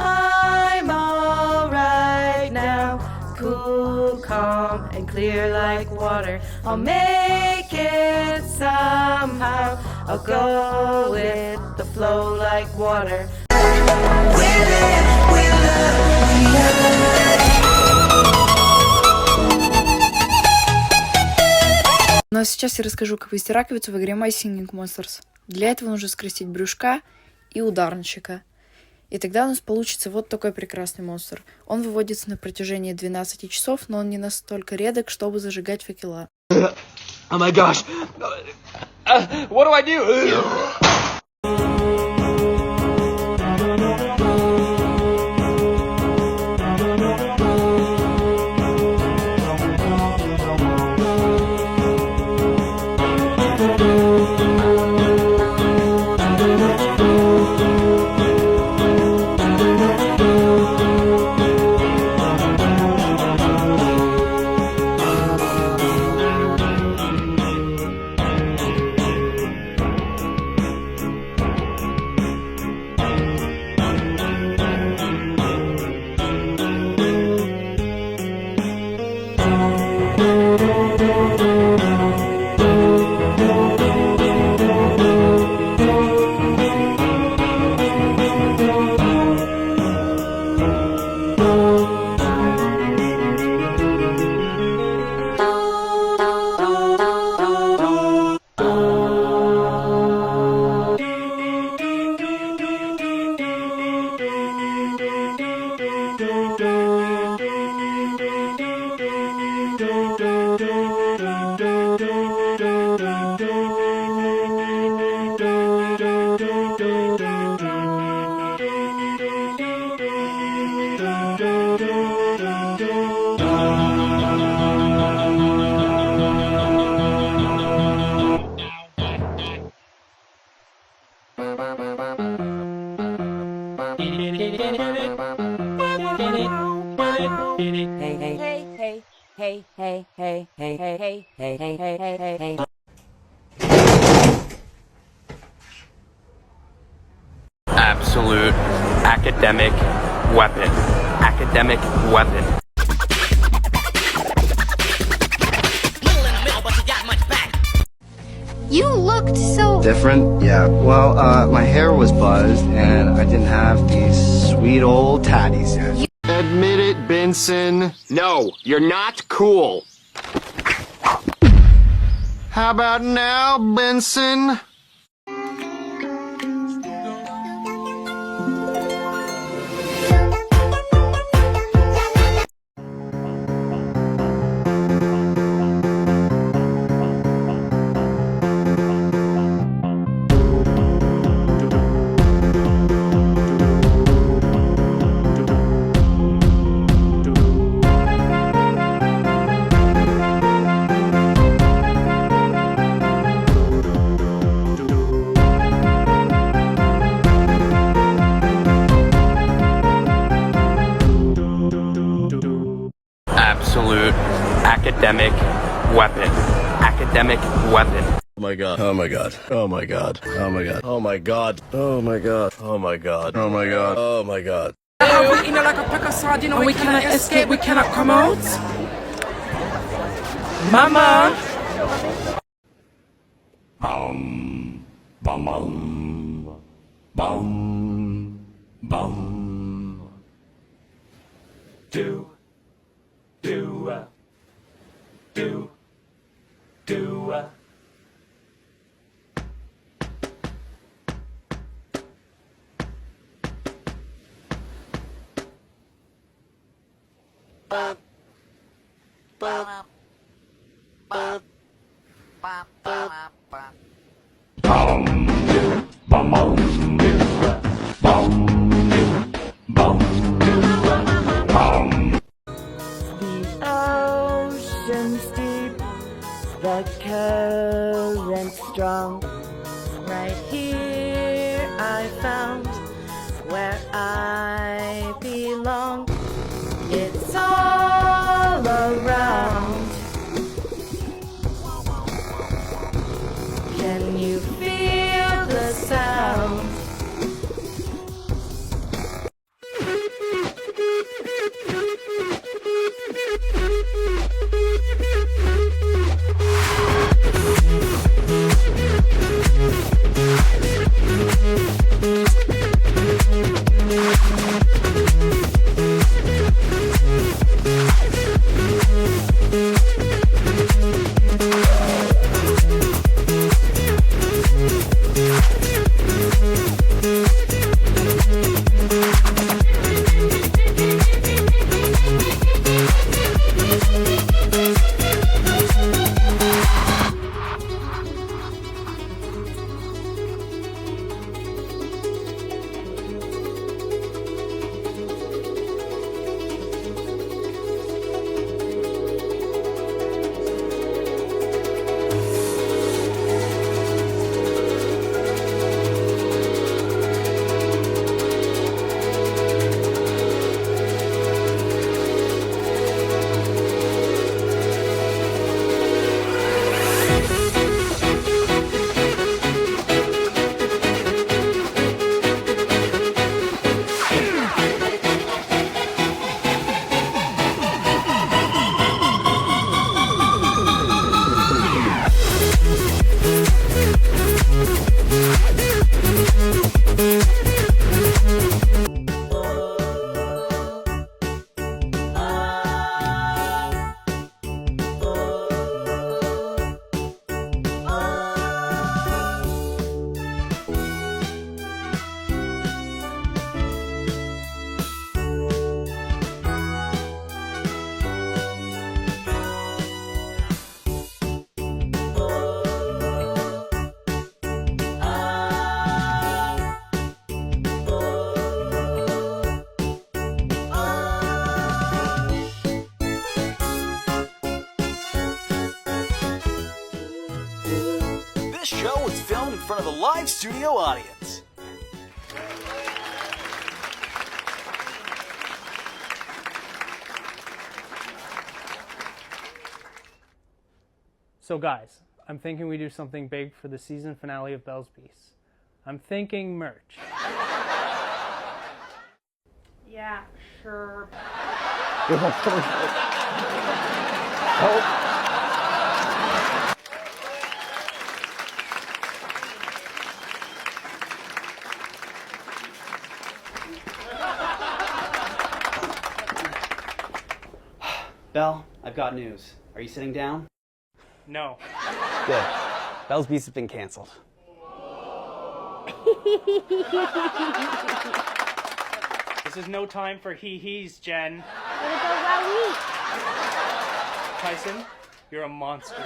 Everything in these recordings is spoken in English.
I'm alright now, cool, calm, and clear like water. I'll make it somehow. I'll go with the flow like water. Ну а сейчас я расскажу, как вести раковицу в игре My Singing Monsters. Для этого нужно скрестить брюшка и ударничка. И тогда у нас получится вот такой прекрасный монстр. Он выводится на протяжении 12 часов, но он не настолько редок, чтобы зажигать факела. Oh my gosh! What do I do? Absolute academic weapon. Academic weapon. You looked so different? Yeah. Well, my hair was buzzed and I didn't have these sweet old tatties yet. Admit it, Benson. No, you're not cool. How about now, Benson? Absolute academic weapon. Academic weapon. Oh my god. Oh my god. Oh my god. Oh my god. Oh my god. Oh my god. Oh my god. Oh my god. Oh my god. We're in like a pack of sardines, and we cannot escape, we cannot come out. Mama! Bum. Bum. Bum. Bum. Bum. Do. Do. Do. Do. Bop. Bop. Bop. Bop. Bop. Bop. Bum. Bum. Bum. Bum. Bum. The ocean's deep, the current strong. Right here I found where I belong. It's all around. This show was filmed in front of a live studio audience. So guys, I'm thinking we do something big for the season finale of Belle's Piece. I'm thinking merch. Yeah, sure. Belle, I've got news. Are you sitting down? No. Good. Belle's Beast has been canceled. This is no time for hee-hees, Jen. What about Wowee? Tyson, you're a monster.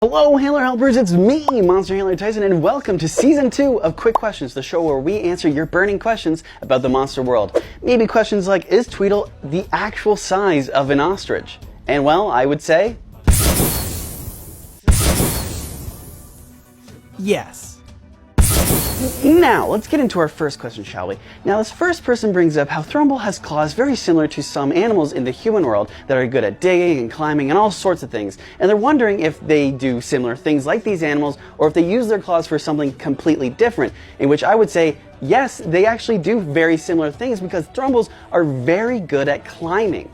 Hello, Handler Helpers, it's me, Monster Handler Tyson, and welcome to Season 2 of Quick Questions, the show where we answer your burning questions about the monster world. Maybe questions like, is Tweedle the actual size of an ostrich? And well, I would say... yes. Now, let's get into our first question, shall we? Now, this first person brings up how Thrumble has claws very similar to some animals in the human world that are good at digging and climbing and all sorts of things. And they're wondering if they do similar things like these animals or if they use their claws for something completely different. In which I would say, yes, they actually do very similar things because Thrumbles are very good at climbing.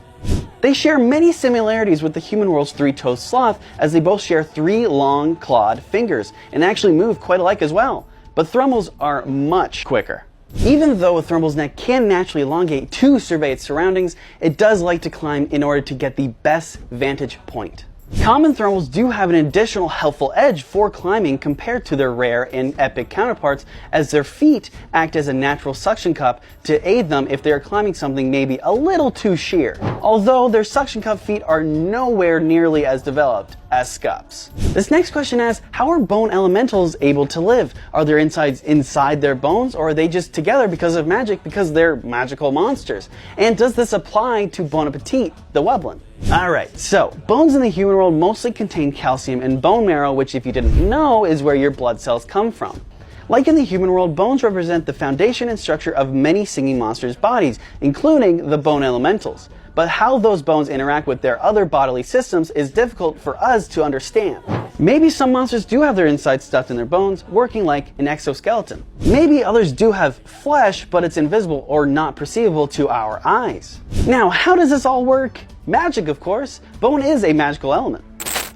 They share many similarities with the human world's three-toed sloth as they both share 3 long clawed fingers and actually move quite alike as well. But Thrumbles are much quicker. Even though a Thrumble's neck can naturally elongate to survey its surroundings, it does like to climb in order to get the best vantage point. Common Thrumbles do have an additional helpful edge for climbing compared to their rare and epic counterparts, as their feet act as a natural suction cup to aid them if they are climbing something maybe a little too sheer. Although their suction cup feet are nowhere nearly as developed as Scups. This next question asks, how are bone elementals able to live? Are their insides inside their bones, or are they just together because of magic because they're magical monsters? And does this apply to Bon Appetit, the Weblin? Alright, so bones in the human world mostly contain calcium and bone marrow, which if you didn't know is where your blood cells come from. Like in the human world, bones represent the foundation and structure of many singing monsters' bodies, including the bone elementals. But how those bones interact with their other bodily systems is difficult for us to understand. Maybe some monsters do have their insides stuffed in their bones, working like an exoskeleton. Maybe others do have flesh, but it's invisible or not perceivable to our eyes. Now, how does this all work? Magic, of course. Bone is a magical element.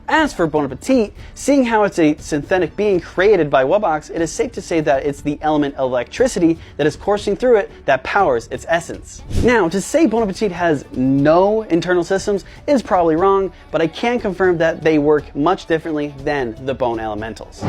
As for Bon Appetit, seeing how it's a synthetic being created by Webox, it is safe to say that it's the element of electricity that is coursing through it that powers its essence. Now, to say Bon Appetit has no internal systems is probably wrong, but I can confirm that they work much differently than the bone elementals.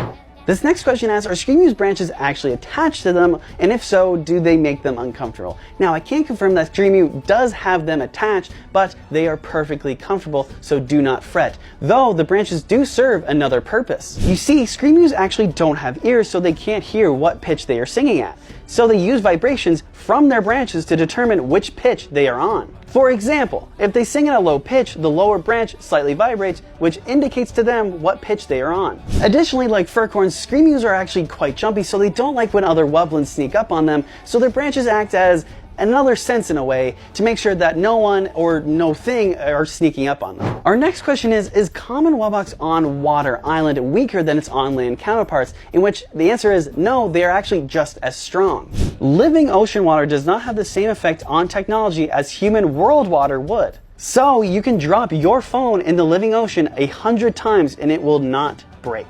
This next question asks, are Screamew's branches actually attached to them, and if so, do they make them uncomfortable? Now, I can confirm that Screamew does have them attached, but they are perfectly comfortable, so do not fret. Though, the branches do serve another purpose. You see, Screamews actually don't have ears, so they can't hear what pitch they are singing at. So they use vibrations from their branches to determine which pitch they are on. For example, if they sing at a low pitch, the lower branch slightly vibrates, which indicates to them what pitch they are on. Additionally, like Furcorns, Screamews are actually quite jumpy, so they don't like when other Weblins sneak up on them, so their branches act as another sense in a way to make sure that no one or no thing are sneaking up on them. Our next question is common Wobox on water island weaker than its on land counterparts? In which the answer is no, they are actually just as strong. Living ocean water does not have the same effect on technology as human world water would. So you can drop your phone in the living ocean 100 times and it will not break.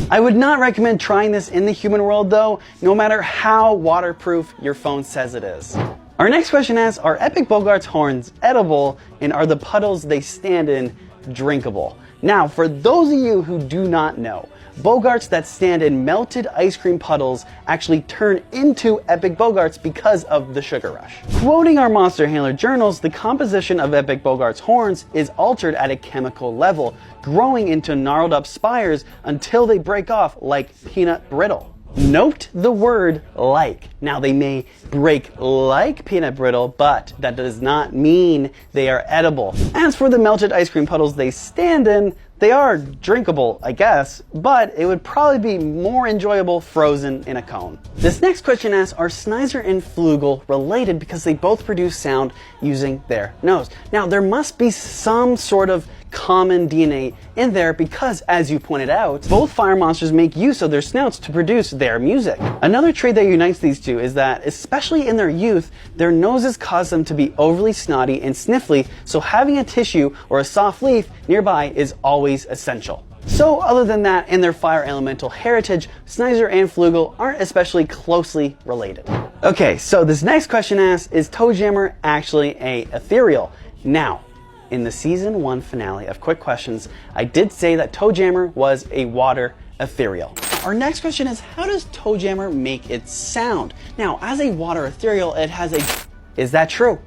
I would not recommend trying this in the human world though, no matter how waterproof your phone says it is. Our next question asks, are Epic Bogart's horns edible and are the puddles they stand in drinkable? Now, for those of you who do not know, Bogarts that stand in melted ice cream puddles actually turn into Epic Bogarts because of the sugar rush. Quoting our Monster Handler journals, the composition of Epic Bogart's horns is altered at a chemical level, growing into gnarled up spires until they break off like peanut brittle. Note the word like. Now they may break like peanut brittle, but that does not mean they are edible. As for the melted ice cream puddles they stand in, they are drinkable, I guess, but it would probably be more enjoyable frozen in a cone. This next question asks, are Sneisler and Flugel related because they both produce sound using their nose? Now, there must be some sort of common DNA in there because, as you pointed out, both fire monsters make use of their snouts to produce their music. Another trait that unites these two is that, especially in their youth, their noses cause them to be overly snotty and sniffly, so having a tissue or a soft leaf nearby is always essential. So other than that, in their fire elemental heritage, Sneisler and Flugel aren't especially closely related. Okay, so this next question asks, is Toejammer actually a ethereal? Now, in the season 1 finale of Quick Questions, I did say that Toejammer was a water ethereal. Our next question is, how does Toejammer make its sound? Now, as a water ethereal, it has a... Is that true?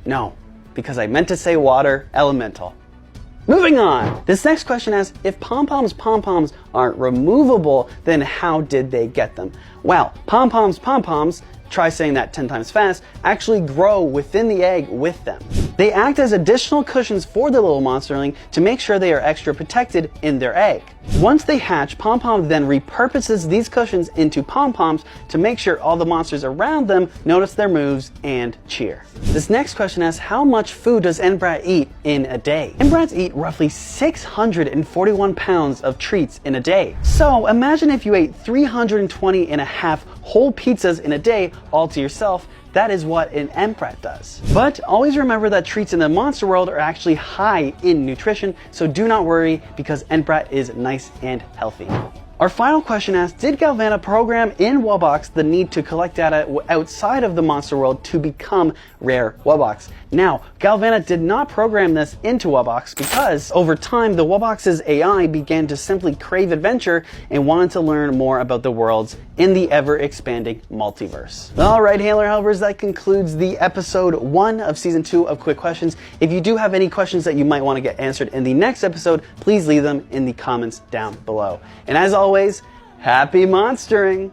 No, because I meant to say water elemental. Moving on! This next question asks, if pom-poms aren't removable, then how did they get them? Well, pom-poms, try saying that 10 times fast, actually grow within the egg with them. They act as additional cushions for the little monsterling to make sure they are extra protected in their egg. Once they hatch, Pom-Pom then repurposes these cushions into pom-poms to make sure all the monsters around them notice their moves and cheer. This next question asks, how much food does N-Brat eat in a day? N-Brats eat roughly 641 pounds of treats in a day. So imagine if you ate 320 and a half whole pizzas in a day all to yourself. That is what an N-Brat does. But always remember that treats in the monster world are actually high in nutrition, so do not worry because N-Brat is nice and healthy. Our final question asks, did Galvana program in Wobox the need to collect data outside of the monster world to become rare Wobox? Now, Galvana did not program this into Wobox because over time the Wobox's AI began to simply crave adventure and wanted to learn more about the worlds in the ever-expanding multiverse. Alright, Handler Helpers, that concludes the episode 1 of season 2 of Quick Questions. If you do have any questions that you might want to get answered in the next episode, please leave them in the comments down below. And as always, happy monstering!